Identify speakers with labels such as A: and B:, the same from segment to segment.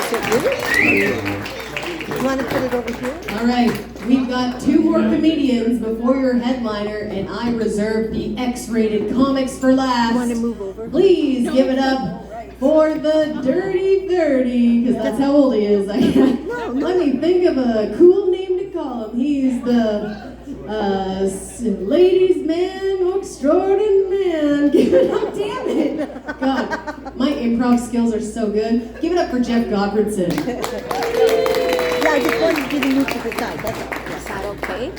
A: Is it really? You want to put it over here?
B: All right, we've got two more comedians before your headliner, and I reserve the X-rated comics for last.
A: You want to move over?
B: Please give it up for the Dirty 30, because that's how old he is. Let me think of a cool name to call him. He's the ladies' man extraordinaire. Give it up, damn it. God, my improv skills are so good. Give it up for Jeff Godfredson.
A: Yeah, I just wanted to move to the side. That's all. Is that okay?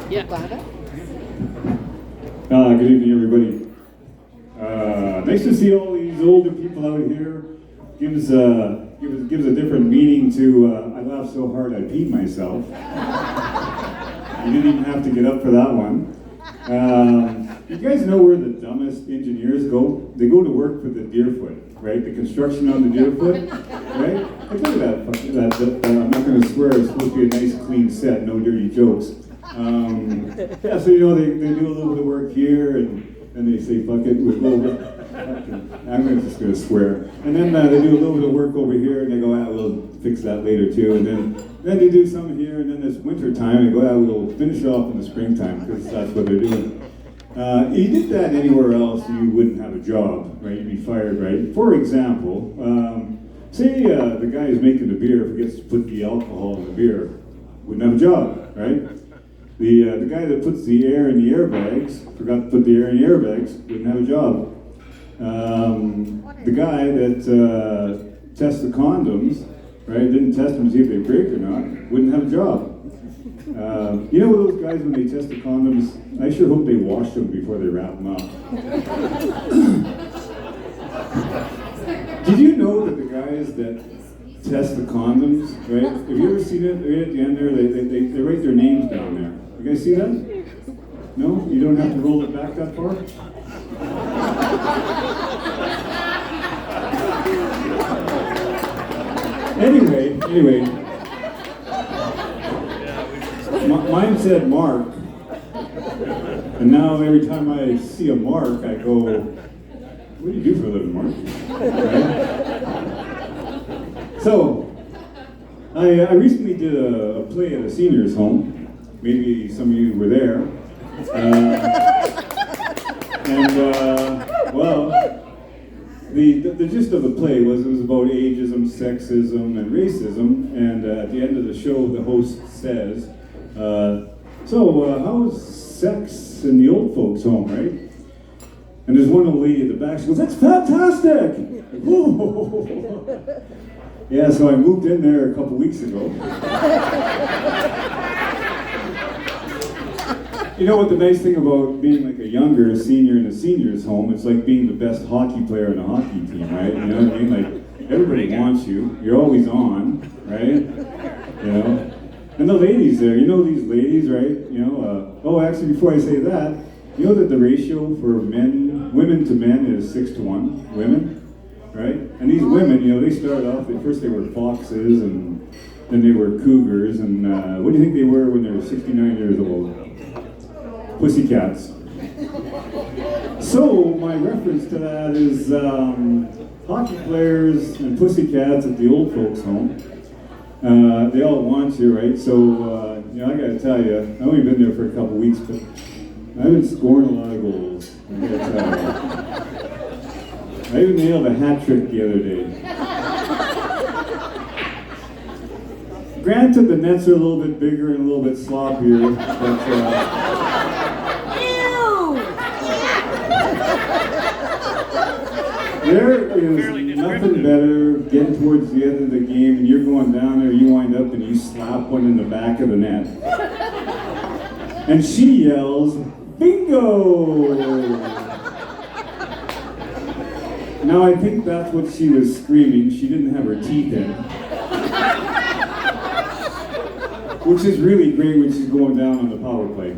C: Yeah.
A: Got it?
D: Good evening, everybody. Nice to see all these older people out here. Gives a different meaning to I laughed so hard I peed myself. You didn't even have to get up for that one. You guys know where the dumbest engineers go? They go to work for the Deerfoot, right? The construction on the Deerfoot, right? Like, look at that. I'm not going to swear. It's supposed to be a nice, clean set, no dirty jokes. Yeah, so you know they do a little bit of work here, and they say fuck it, we'll go over. I'm just going to swear. And then they do a little bit of work over here, and they go, we'll fix that later too. And then they do some here, and then it's winter time, and they go, we'll finish off in the springtime, because that's what they're doing. You did that anywhere else, you wouldn't have a job, right? You'd be fired, right? For example, say the guy who's making the beer forgets to put the alcohol in the beer, wouldn't have a job, right? The guy that puts the air in the airbags, forgot to put the air in the airbags, wouldn't have a job. The guy that tests the condoms, right, didn't test them to see if they break or not, wouldn't have a job. You know those guys when they test the condoms, I sure hope they wash them before they wrap them up. Did you know that the guys that test the condoms, right, have you ever seen it right at the end there, they write their names down there. You guys see that? No? You don't have to roll it back that far? Anyway, mine said Mark, and now every time I see a Mark, I go, what do you do for a living, Mark? Right? So, I recently did a play at a senior's home. Maybe some of you were there. Well, the gist of the play was it was about ageism, sexism, and racism. And at the end of the show, the host says, how's sex in the old folks' home, right? And there's one old lady at the back, she goes, that's fantastic! Yeah, so I moved in there a couple weeks ago. You know what the nice thing about being like a younger senior in a senior's home, it's like being the best hockey player in a hockey team, right? You know what I mean? Like, everybody wants you. You're always on, right? You know? And the ladies there, you know these ladies, right? You know, actually before I say that, you know that the ratio for women to men is 6-to-1, women, right? And these women, you know, they started off, first they were foxes, and then they were cougars, and what do you think they were when they were 69 years old? Pussycats. So my reference to that is hockey players and pussycats at the old folks' home. They all want you, right? So you know, I gotta tell you, I've only been there for a couple weeks, but I've been scoring a lot of goals. I gotta tell you. I even nailed a hat trick the other day. Granted, the nets are a little bit bigger and a little bit sloppier, but there is nothing better getting towards the end of the game and you're going down there, you wind up and you slap one in the back of the net. And she yells, bingo! Now I think that's what she was screaming. She didn't have her teeth in. Which is really great when she's going down on the power play.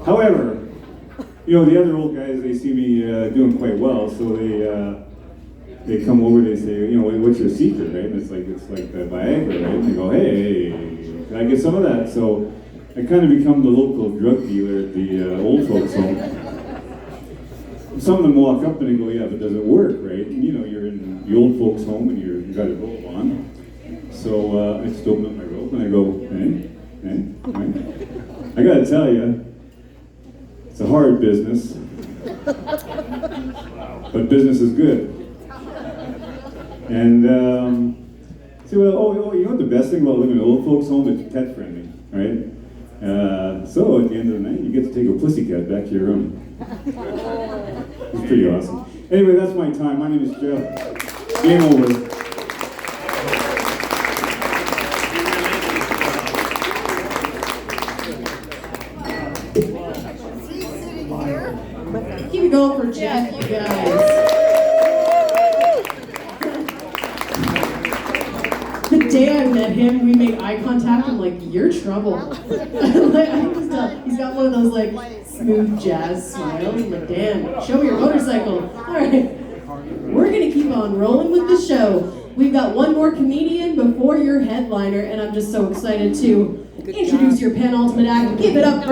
D: However, you know, the other old guys, they see me doing quite well, so they come over, they say, you know, what's your secret, right? And it's like the Viagra, right? And they go, hey, can I get some of that? So I kind of become the local drug dealer at the old folks' home. some of them walk up and they go, yeah, but does it work, right? And you know, you're in the old folks' home and you got a robe on. So I just open up my robe and I go, I gotta tell you, it's a hard business, but business is good. And say, well, you know what the best thing about living in an old folks' home? It's pet friendly, right? So at the end of the night, you get to take a pussycat back to your room. It's pretty awesome. Anyway, that's my time. My name is Jeff. Game over.
B: Keep it going for Jeff, you guys. The day I met him, we made eye contact. I'm like, you're trouble. He's got one of those like smooth jazz smiles. I'm like, damn, show me your motorcycle. All right, we're gonna keep on rolling with the show. We've got one more comedian before your headliner, and I'm just so excited to introduce your penultimate act. Give it up for